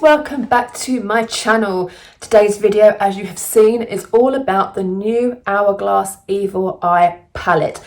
welcome back to my channel. Today's video, as you have seen, is all about the new Hourglass Evil Eye palette.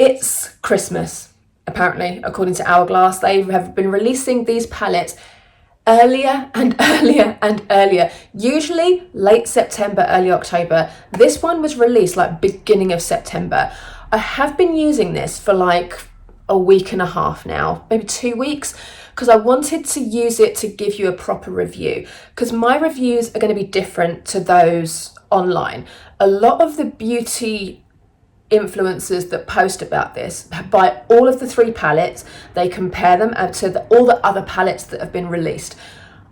It's Christmas, apparently, according to Hourglass. They have been releasing these palettes earlier and earlier and earlier, usually late September, early October. This one was released like beginning of September. I have been using this for like a week and a half now, maybe 2 weeks, because I wanted to use it to give you a proper review, because my reviews are going to be different to those online. A lot of the beauty influencers that post about this buy all of the 3 palettes, they compare them to all the other palettes that have been released.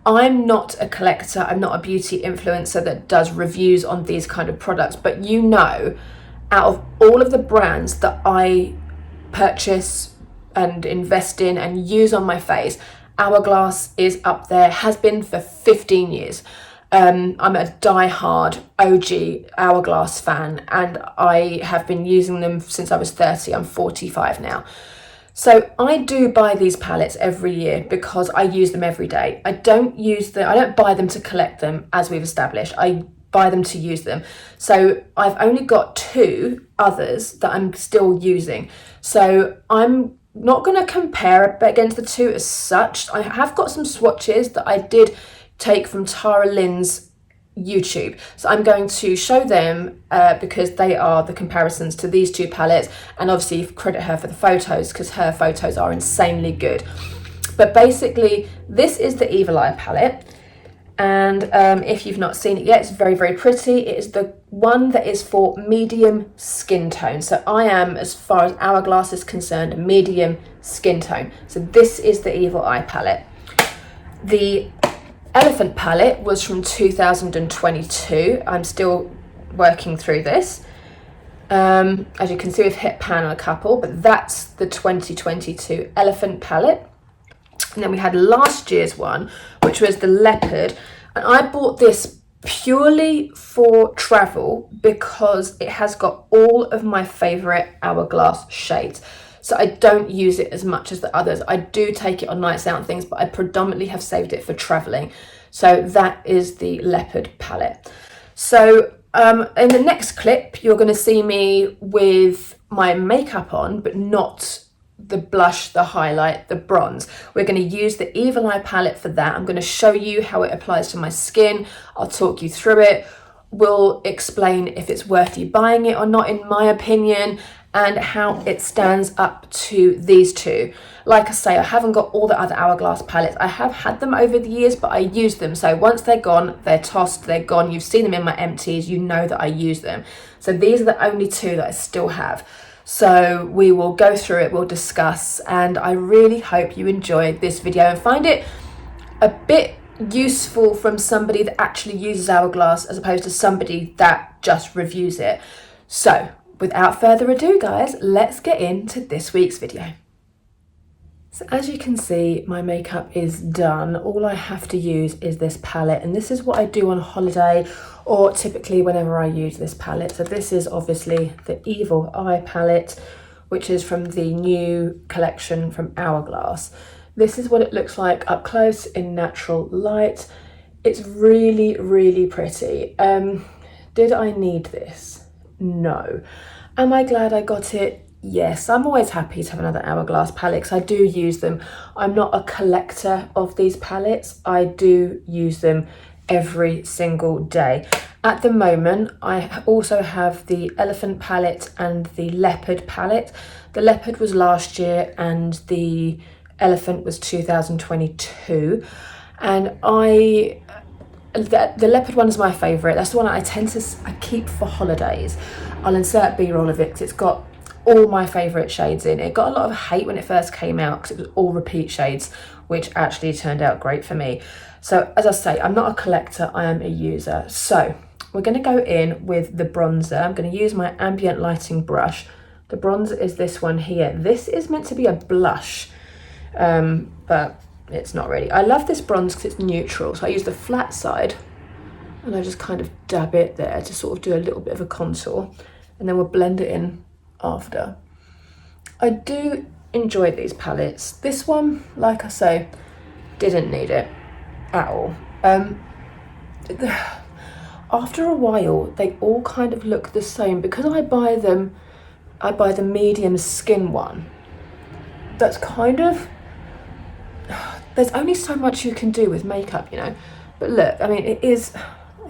I'm not a collector, I'm not a beauty influencer that does reviews on these kind of products, but you know, out of all of the brands that I purchase and invest in and use on my face, Hourglass is up there, has been for 15 years. I'm a die-hard OG Hourglass fan, and I have been using them since I was 30. I'm 45 now. So I do buy these palettes every year because I use them every day. I don't buy them to collect them, as we've established. I buy them to use them. So I've only got 2 others that I'm still using. So I'm not going to compare against the 2 as such. I have got some swatches that I did take from Lynn's YouTube. So I'm going to show them because they are the comparisons to these 2 palettes, and obviously credit her for the photos because her photos are insanely good. But basically, this is the Evil Eye palette. And if you've not seen it yet, it's very, very pretty. It is the one that is for medium skin tone. So I am, as far as Hourglass is concerned, a medium skin tone. So this is the Evil Eye palette. The Elephant palette was from 2022. I'm still working through this. As you can see, we've hit pan on a couple, but that's the 2022 Elephant palette. And then we had last year's one, which was the Leopard. And I bought this purely for travel because it has got all of my favourite Hourglass shades. So I don't use it as much as the others. I do take it on nights out and things, but I predominantly have saved it for travelling. So that is the Leopard palette. So in the next clip, you're going to see me with my makeup on, but not the blush, the highlight, the bronze. We're going to use the Evil Eye palette for that. I'm going to show you how it applies to my skin. I'll talk you through it. We'll explain if it's worth you buying it or not, in my opinion, and how it stands up to these 2. Like I say, I haven't got all the other Hourglass palettes. I have had them over the years, but I use them. So once they're gone, they're tossed, they're gone. You've seen them in my empties. You know that I use them. So these are the only 2 that I still have. So we will go through it, we'll discuss, and I really hope you enjoyed this video and find it a bit useful from somebody that actually uses Hourglass as opposed to somebody that just reviews it. So without further ado, guys, let's get into this week's video. So as you can see, my makeup is done. All I have to use is this palette, and this is what I do on holiday or typically whenever I use this palette. So this is obviously the Evil Eye palette, which is from the new collection from Hourglass. This is what it looks like up close in natural light. It's really, really pretty. Did I need this? No. Am I glad I got it? Yes. I'm always happy to have another Hourglass palette because I do use them. I'm not a collector of these palettes. I do use them every single day. At the moment, I also have the Elephant palette and the Leopard palette. The Leopard was last year and the Elephant was 2022. And the Leopard one is my favourite. That's the one I keep for holidays. I'll insert B-roll of it because it's got all my favourite shades in. It got a lot of hate when it first came out because it was all repeat shades, which actually turned out great for me. So as I say, I'm not a collector, I am a user. So we're going to go in with the bronzer. I'm going to use my Ambient lighting brush. The bronzer is this one here. This is meant to be a blush, but it's not really. I love this bronze because it's neutral. So I use the flat side and I just kind of dab it there to sort of do a little bit of a contour, and then we'll blend it in after. I do enjoy these palettes. This one, like I say, didn't need it. at all. After a while, they all kind of look the same because I buy the medium skin one. That's kind of, there's only so much you can do with makeup, you know. But look, I mean, it is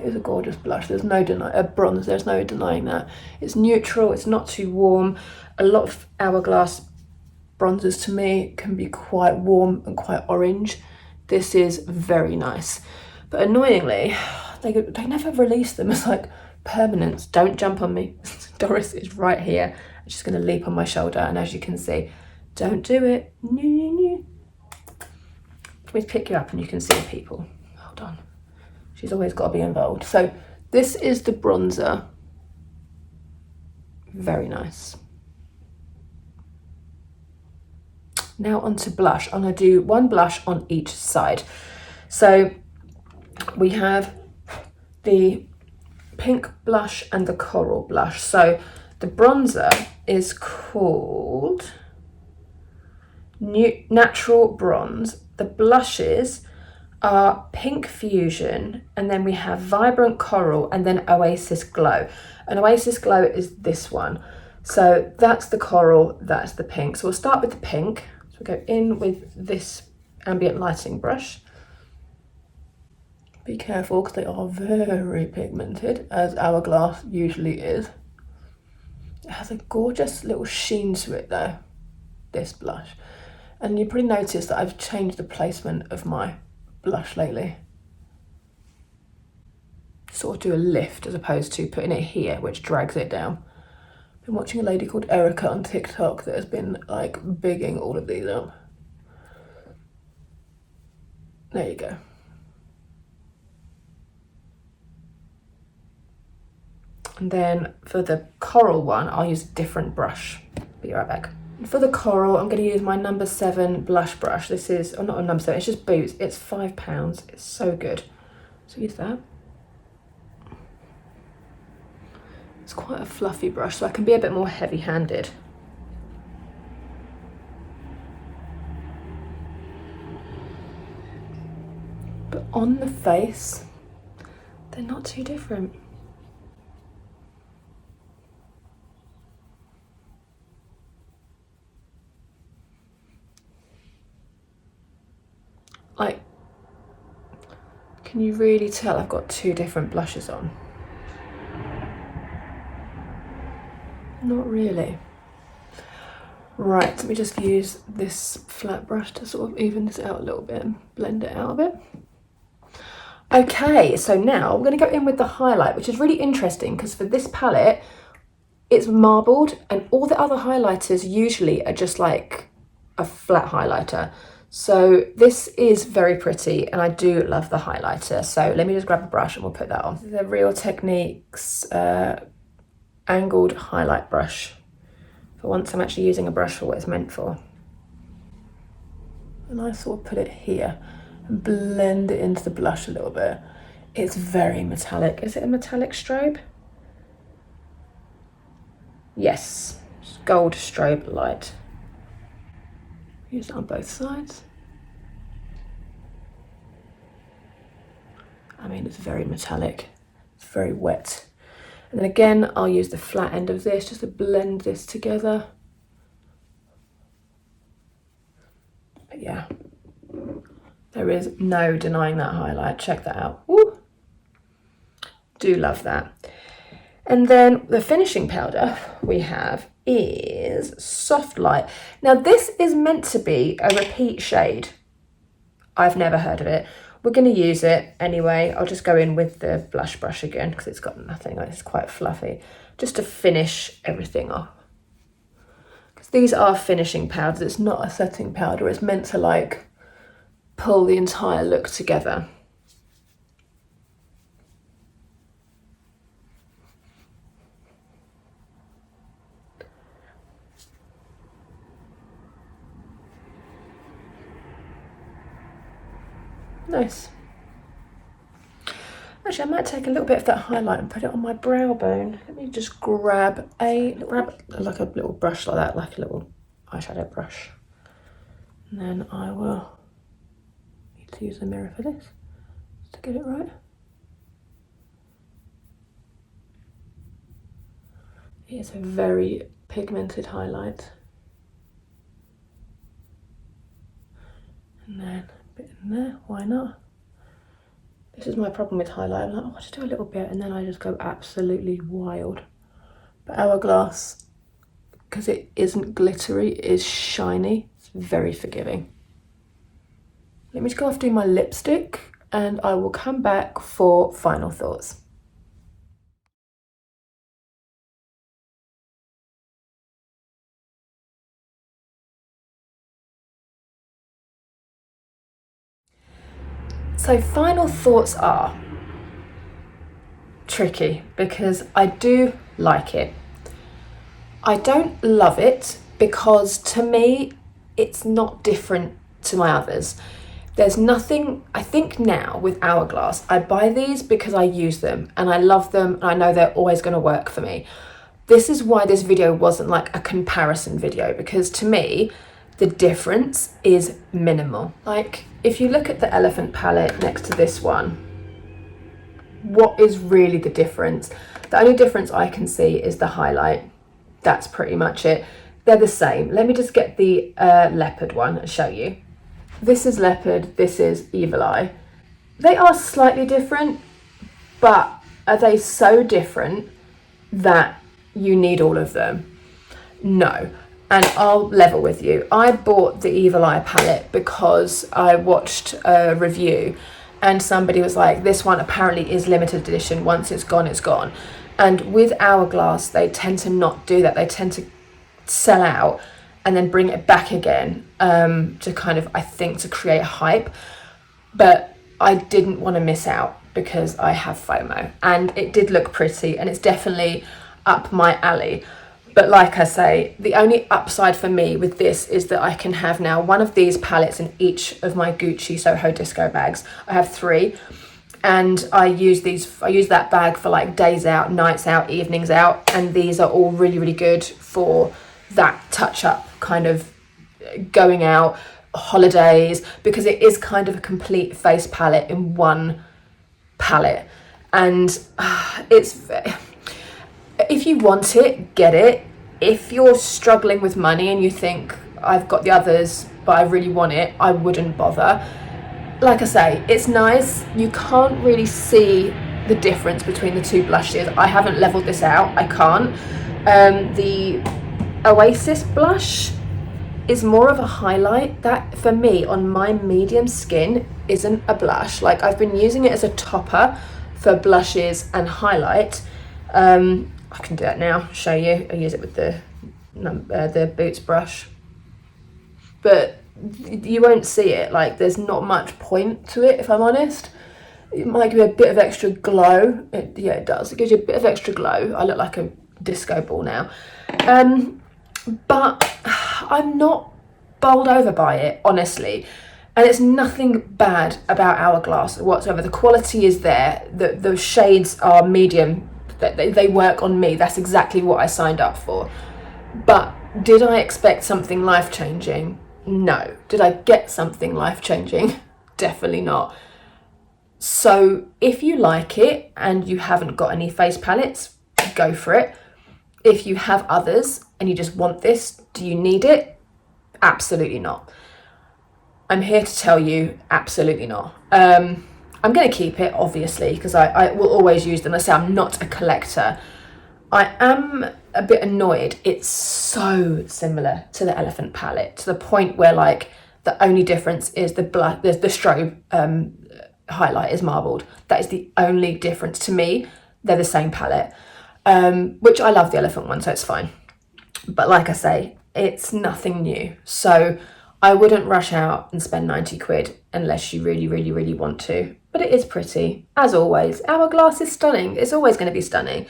a gorgeous blush. There's no bronze. There's no denying that. It's neutral. It's not too warm. A lot of Hourglass bronzers to me can be quite warm and quite orange. This is very nice, but annoyingly, they never release them as like permanents. Don't jump on me. Doris is right here. She's going to leap on my shoulder, and as you can see, don't do it. Let me pick you up and you can see people. Hold on. She's always got to be involved. So this is the bronzer. Very nice. Now onto blush. I'm going to do one blush on each side. So we have the pink blush and the coral blush. So the bronzer is called Natural Bronze. The blushes are Pink Fusion, and then we have Vibrant Coral, and then Oasis Glow. And Oasis Glow is this one. So that's the coral, that's the pink. So we'll start with the pink. So we go in with this ambient lighting brush. Be careful because they are very pigmented, as Hourglass usually is. It has a gorgeous little sheen to it though, this blush. And you probably noticed that I've changed the placement of my blush lately. Sort of do a lift as opposed to putting it here, which drags it down. Been watching a lady called Erica on TikTok that has been like bigging all of these up. There you go. And then for the coral one, I'll use a different brush. Be right back. For the coral, I'm going to use my number 7 blush brush. This is, oh, not a number 7, it's just Boots. It's £5. It's so good. So use that. It's quite a fluffy brush, so I can be a bit more heavy-handed. But on the face, they're not too different. Like, can you really tell I've got 2 different blushes on? Not really. Right, let me just use this flat brush to sort of even this out a little bit and blend it out a bit. Okay, so now I'm going to go in with the highlight, which is really interesting because for this palette, it's marbled and all the other highlighters usually are just like a flat highlighter. So this is very pretty and I do love the highlighter. So let me just grab a brush and we'll put that on. The Real Techniques angled highlight brush. For once I'm actually using a brush for what it's meant for. And I sort of put it here and blend it into the blush a little bit. It's very metallic. Is it a metallic strobe? Yes, it's gold strobe light. Use it on both sides. I mean, it's very metallic, it's very wet. And then again, I'll use the flat end of this just to blend this together. But yeah, there is no denying that highlight. Check that out. Woo! Do love that. And then the finishing powder we have is Soft Light. Now this is meant to be a repeat shade. I've never heard of it. We're going to use it anyway. I'll just go in with the blush brush again because it's got nothing. It's quite fluffy. Just to finish everything off. Because these are finishing powders. It's not a setting powder. It's meant to like pull the entire look together. Nice. Actually, I might take a little bit of that highlight and put it on my brow bone. Let me just grab like a little brush like that, like a little eyeshadow brush. And then I will need to use the mirror for this. Did I get it right? It's a very pigmented highlight. And then a bit in there, why not? This is my problem with highlight. I'm like, oh, I'll just do a little bit and then I just go absolutely wild. But Hourglass, because it isn't glittery, it is shiny. It's very forgiving. Let me just go off doing my lipstick and I will come back for final thoughts. So final thoughts are tricky because I do like it. I don't love it because to me, it's not different to my others. There's nothing, I think now with Hourglass, I buy these because I use them and I love them and I know they're always going to work for me. This is why this video wasn't like a comparison video, because to me, the difference is minimal. Like if you look at the elephant palette next to this one, what is really the difference? The only difference I can see is the highlight. That's pretty much it. They're the same. Let me just get the leopard one and show you. This is leopard, this is evil eye. They are slightly different, but are they so different that you need all of them? No. And I'll level with you. I bought the Evil Eye palette because I watched a review and somebody was like, this one apparently is limited edition. Once it's gone, it's gone. And with Hourglass, they tend to not do that. They tend to sell out and then bring it back again to kind of, I think, to create hype. But I didn't want to miss out because I have FOMO. And it did look pretty and it's definitely up my alley. But like I say, the only upside for me with this is that I can have now one of these palettes in each of my Gucci Soho Disco bags. I have 3 and I use that bag for like days out, nights out, evenings out. And these are all really, really good for that touch up kind of going out, holidays, because it is kind of a complete face palette in one palette. And it's... if you want it, get it. If you're struggling with money and you think, I've got the others, but I really want it, I wouldn't bother. Like I say, it's nice. You can't really see the difference between the two blushes. I haven't leveled this out. I can't. The Oasis blush is more of a highlight. That, for me, on my medium skin, isn't a blush. Like, I've been using it as a topper for blushes and highlight. I can do that now, show you. I use it with the Boots brush. But you won't see it, like there's not much point to it, if I'm honest. It might give you a bit of extra glow. Yeah, it does. It gives you a bit of extra glow. I look like a disco ball now. But I'm not bowled over by it, honestly. And it's nothing bad about Hourglass whatsoever. The quality is there. The shades are medium. They work on me. That's exactly what I signed up for. But did I expect something life-changing? No. Did I get something life-changing? Definitely not. So if you like it and you haven't got any face palettes, go for it. If you have others and you just want this, do you need it? Absolutely not. I'm here to tell you, absolutely not. I'm going to keep it, obviously, because I will always use them. I say I'm not a collector. I am a bit annoyed. It's so similar to the Elephant palette, to the point where, like, the only difference is the strobe highlight is marbled. That is the only difference. To me, they're the same palette, which I love the Elephant one, so it's fine. But like I say, it's nothing new. So I wouldn't rush out and spend 90 quid unless you really, really, really want to. But it is pretty, as always. Hourglass is stunning. It's always going to be stunning.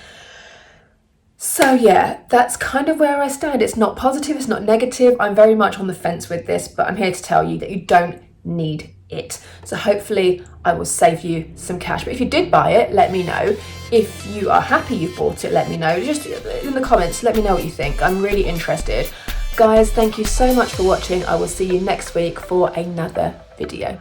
So yeah, that's kind of where I stand. It's not positive, it's not negative. I'm very much on the fence with this, but I'm here to tell you that you don't need it. So hopefully I will save you some cash. But if you did buy it, let me know. If you are happy you've bought it, let me know. Just in the comments, let me know what you think. I'm really interested. Guys, thank you so much for watching. I will see you next week for another video.